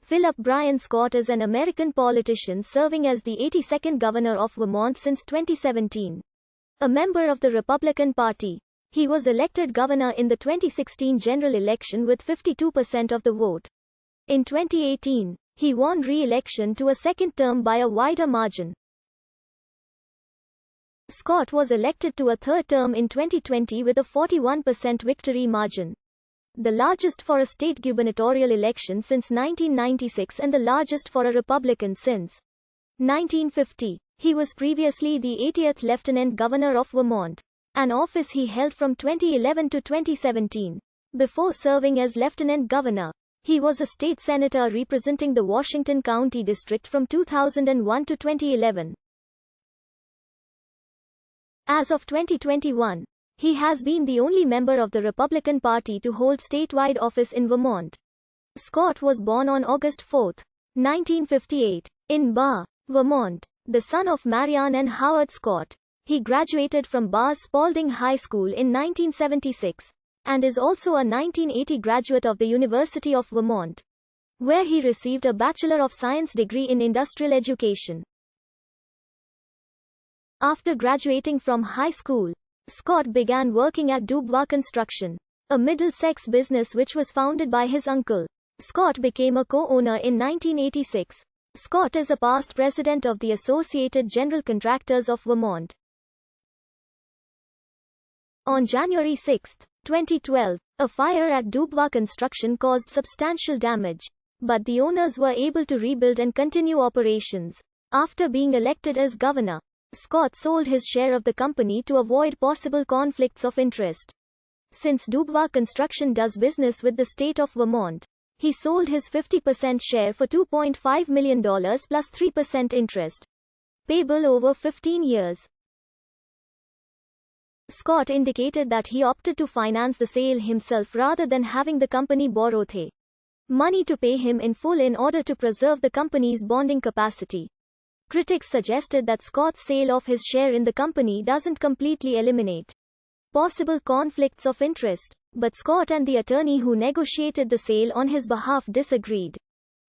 Philip Bryan Scott is an American politician serving as the 82nd governor of Vermont since 2017. A member of the Republican Party, he was elected governor in the 2016 general election with 52% of the vote. In 2018, he won re-election to a second term by a wider margin. Scott was elected to a third term in 2020 with a 41% victory margin, the largest for a state gubernatorial election since 1996 and the largest for a Republican since 1950. He was previously the 80th Lieutenant Governor of Vermont, an office he held from 2011 to 2017. Before serving as Lieutenant Governor, he was a state senator representing the Washington County District from 2001 to 2011. As of 2021, he has been the only member of the Republican Party to hold statewide office in Vermont. Scott was born on August 4, 1958, in Barre, Vermont, the son of Marianne and Howard Scott. He graduated from Barre's Spalding High School in 1976, and is also a 1980 graduate of the University of Vermont, where he received a Bachelor of Science degree in Industrial Education. After graduating from high school, Scott began working at Dubois Construction, a Middlesex business which was founded by his uncle. Scott became a co-owner in 1986. Scott is a past president of the Associated General Contractors of Vermont. On January 6, 2012, a fire at Dubois Construction caused substantial damage, but the owners were able to rebuild and continue operations. After being elected as governor, Scott sold his share of the company to avoid possible conflicts of interest. Since Dubois Construction does business with the state of Vermont, he sold his 50% share for $2.5 million plus 3% interest, payable over 15 years. Scott indicated that he opted to finance the sale himself rather than having the company borrow the money to pay him in full in order to preserve the company's bonding capacity. Critics suggested that Scott's sale of his share in the company doesn't completely eliminate possible conflicts of interest, but Scott and the attorney who negotiated the sale on his behalf disagreed.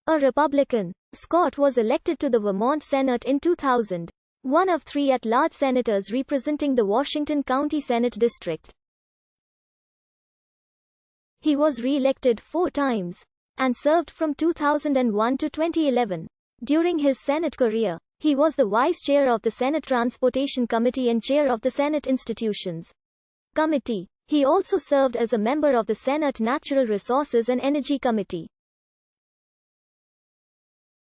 A Republican, Scott was elected to the Vermont Senate in 2000, one of three at-large senators representing the Washington County Senate District. He was re-elected 4 times, and served from 2001 to 2011. During his Senate career, he was the Vice Chair of the Senate Transportation Committee and Chair of the Senate Institutions Committee. He also served as a member of the Senate Natural Resources and Energy Committee.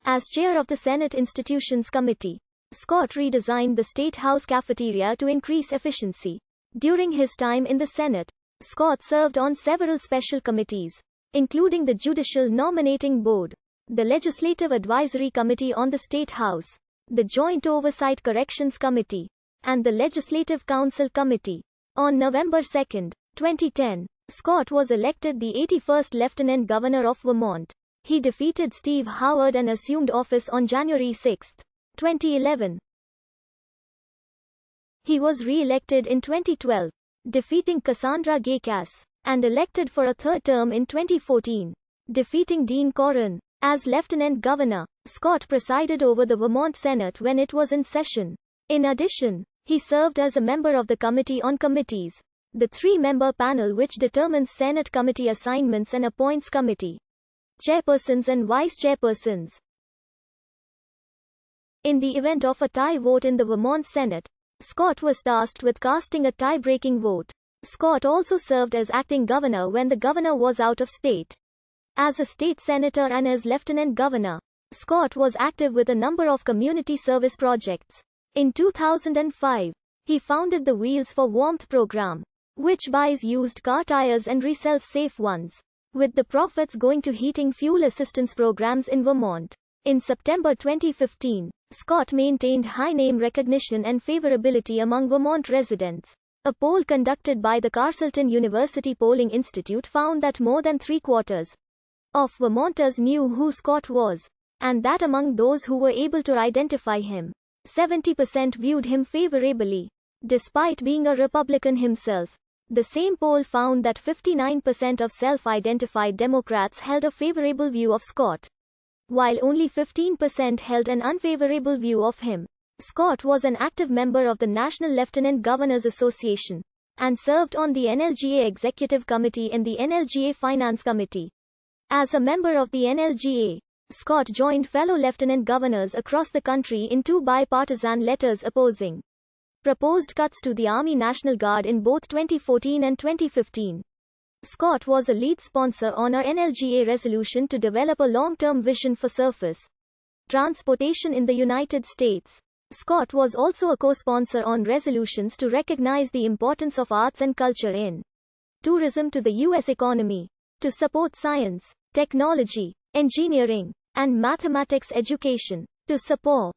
As Chair of the Senate Institutions Committee, Scott redesigned the State House cafeteria to increase efficiency. During his time in the Senate, Scott served on several special committees, including the Judicial Nominating Board, the Legislative Advisory Committee on the State House, the Joint Oversight Corrections Committee, and the Legislative Council Committee. On November 2, 2010, Scott was elected the 81st Lieutenant Governor of Vermont. He defeated Steve Howard and assumed office on January 6, 2011. He was re-elected in 2012, defeating Cassandra Gay Cass, and elected for a third term in 2014, defeating Dean Corrin. As Lieutenant Governor, Scott presided over the Vermont Senate when it was in session. In addition, he served as a member of the Committee on Committees, the 3-member panel which determines Senate committee assignments and appoints committee chairpersons and vice chairpersons. In the event of a tie vote in the Vermont Senate, Scott was tasked with casting a tie-breaking vote. Scott also served as acting governor when the governor was out of state. As a state senator and as lieutenant governor, Scott was active with a number of community service projects. In 2005, he founded the Wheels for Warmth program, which buys used car tires and resells safe ones, with the profits going to heating fuel assistance programs in Vermont. In September 2015, Scott maintained high name recognition and favorability among Vermont residents. A poll conducted by the Castleton University Polling Institute found that more than 3/4 of Vermonters knew who Scott was, and that among those who were able to identify him, 70% viewed him favorably. Despite being a Republican himself, the same poll found that 59% of self-identified Democrats held a favorable view of Scott. while only 15% held an unfavorable view of him. Scott was an active member of the National Lieutenant Governors Association and served on the NLGA Executive Committee and the NLGA Finance Committee. As a member of the NLGA, Scott joined fellow lieutenant governors across the country in two bipartisan letters opposing proposed cuts to the Army National Guard in both 2014 and 2015. Scott was a lead sponsor on our NLGA resolution to develop a long-term vision for surface transportation in the United States. Scott was also a co-sponsor on resolutions to recognize the importance of arts and culture in tourism to the U.S. economy, to support science, technology, engineering, and mathematics education, to support